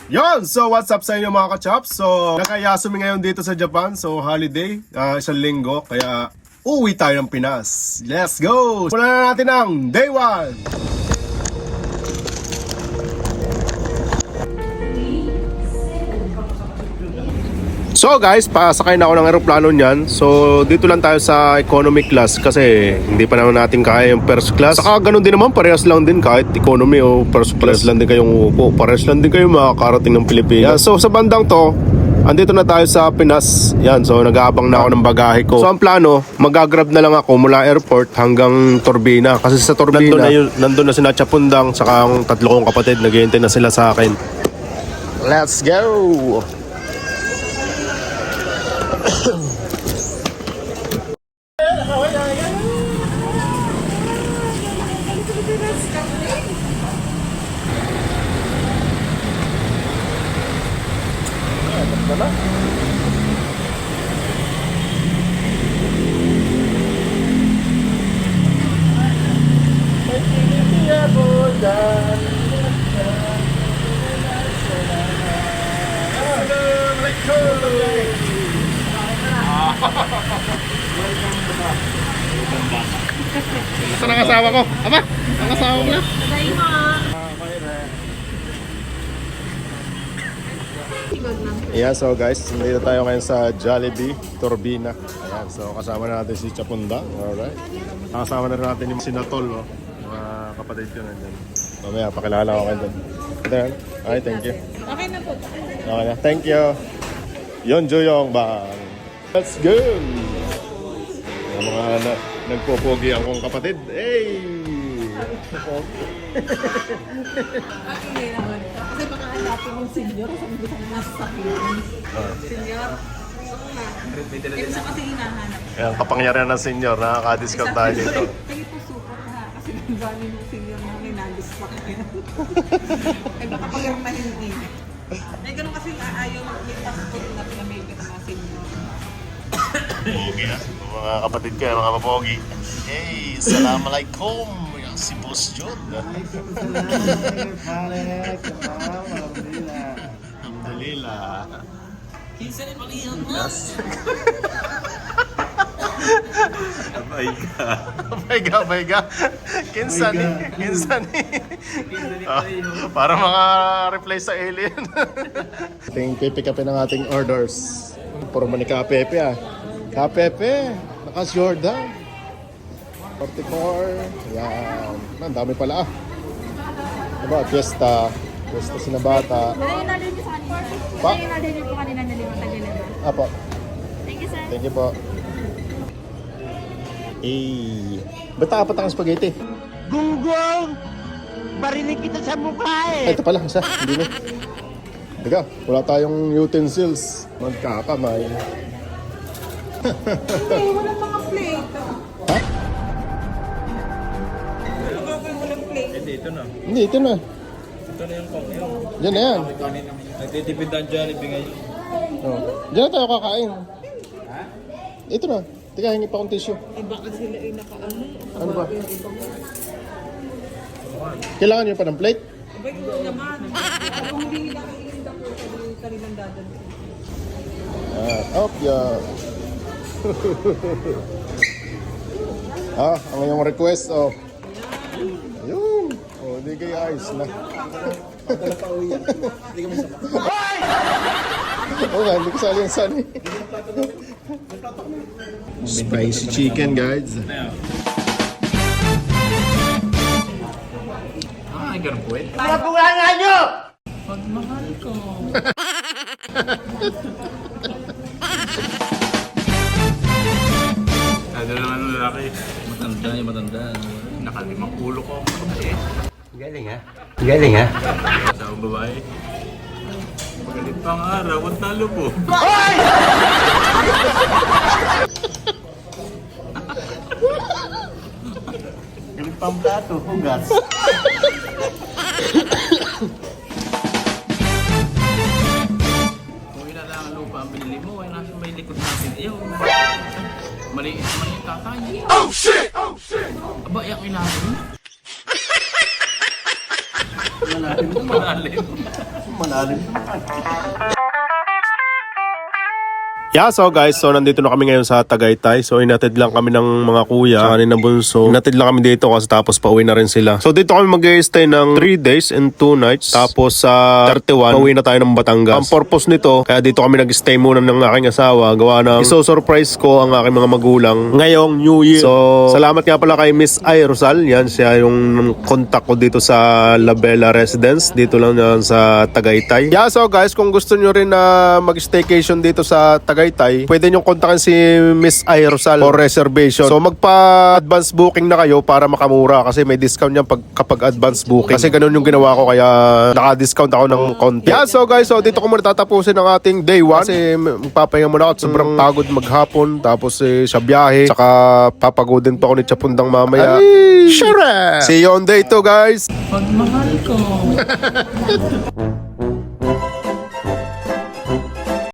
Yon! So what's up sa inyo mga ka-chops? So nakayasumi ngayon dito sa Japan. So holiday, isang linggo. Kaya uwi tayo ng Pinas. Let's go! Mula na natin ang day 1! So guys, pasakay na ako ng aeroplano niyan. So dito lang tayo sa economy class kasi hindi pa naman natin kaya yung first class. Saka ganun din naman, parehas lang din kahit economy o first class, lang din kayong upo. Parehas lang din kayo makakarating ng Pilipinas. So sa bandang to, andito na tayo sa Pinas. Yan, so nag-aabang na ako ng bagahe ko. So ang plano, mag-grab na lang ako mula airport hanggang Turbina. Kasi sa Turbina, nandun na sina Chapundang, saka ang tatlo kong kapatid, naghihintay na sila sa akin. Let's go! Saan ang asawa ko? Aba, ang asawa ko na. Yeah, so guys, nandito tayo ngayon sa Jollibee, Turbina. Ayan, so kasama natin si Chapunda. Alright. Kasama na rin natin yung Sinatol, no? Mga kapatid ko nandyan. Mamaya, pakilala ko kayo dyan. Then, ay, thank you. Okay na po. Okay na, thank you. Yon Joyong Bang. Let's go! Yung mga nagpopogi akong kapatid. Hey! Hindi naman. Kasi baka hanapin mong senior sa mga nasa sakihan. Senior? Ito sa kasi hinahanap. Ayan, kapangyarihan ng senior. Nakaka-discount tayo dito. Kayo po support na kasi yung galing ng senior na may nagis pa kayo. Ay baka pagirmahin eh. Ay ganun kasi ayaw may passport natin na may mga senior. Pogi na. Mga kapatid ko, mga papogi. Hey, assalamualaikum. Yan si Boss Jod. Alhamdulillah. Yes. Abay ka. Kinsani. Para mga reply sa alien. Ating pipick upin ng ating orders. Puro man ni Kapepe ah. Kapepe, naka-Jordan. 44. Yan. Ang dami pala ah. Diba, Fiesta Sinabata. Ayun na din sa kanina. Pa? Ayun na din po kanina na limang tagilala. Apo. Thank you, sir. Thank you po. Eh, ba't apat ang spaghetti? Gunggong! Barinig kita sa mukha eh! Ito pala, isa. Hindi na. Teka, wala tayong utensils. Magkakamay. Hindi, walang mga plate. Ha? Walang plate. Hindi, ito na. Ito na yung kong yun. Yan na yan. Nagtitipid ang Jollibee ngayon. Oh. Diyan na tayo kakain. Ito na. Teka, hingi pa akong tissue. Ay baka sila ay nakaano. Ano ba? Kailangan nyo pa ng plate? Abay ko naman. Kung hindi nila kayo po kanilang dadalo. Yeah. Ang iyong request, oh. Yun. Oh, hindi kayo ayos na. Oo nga, hindi ko sali yung sani. Spicy chicken, guys. Ay, ganun po eh. Mga bunganga nyo! Pagmahal ko. Ano lang ano lalaki? Matanda. Nakalimang ulo ko. Galing ha? Galing ha? Sa babae. Magalit pang araw, ang talo po. Galing pang plato, hugas. Kung ilan lang ang lupa ang binili mo, ay nasa may likod natin. Ayaw. Maliit naman yung tatay. Oh shit! Aba, yung ilalim. Malalim. Yeah, so guys, so nandito na kami ngayon sa Tagaytay. So inatid lang kami ng mga kuya, sa kanina bunso. Inatid lang kami dito kasi tapos pauwi na rin sila. So dito kami mag-stay ng 3 days and 2 nights. Tapos sa 31, pauwi na tayo ng Batangas. Ang purpose nito, kaya dito kami nag-stay muna ng aking asawa. Gawa na iso-surprise ko ang aking mga magulang ngayong New Year. So salamat nga pala kay Miss Ay Rosal. Yan, siya yung contact ko dito sa La Bella Residence. Dito lang yan sa Tagaytay. Yeah, so guys, kung gusto nyo rin na mag-staycation dito sa Tagaytay, pwede nyo kontakin si Miss Ay Rosal for reservation. So magpa-advance booking na kayo para makamura kasi may discount yan kapag advance booking. Kasi ganun yung ginawa ko kaya naka-discount ako ng konti. Yeah, so guys, so dito ko muna tatapusin ang ating day 1 kasi magpapahinga muna ako at sobrang pagod maghapon tapos sa biyahe saka papagodin pa ako ni Chapundang mamaya. Ay, sure! See you on day 2 guys! Pagmahal ko.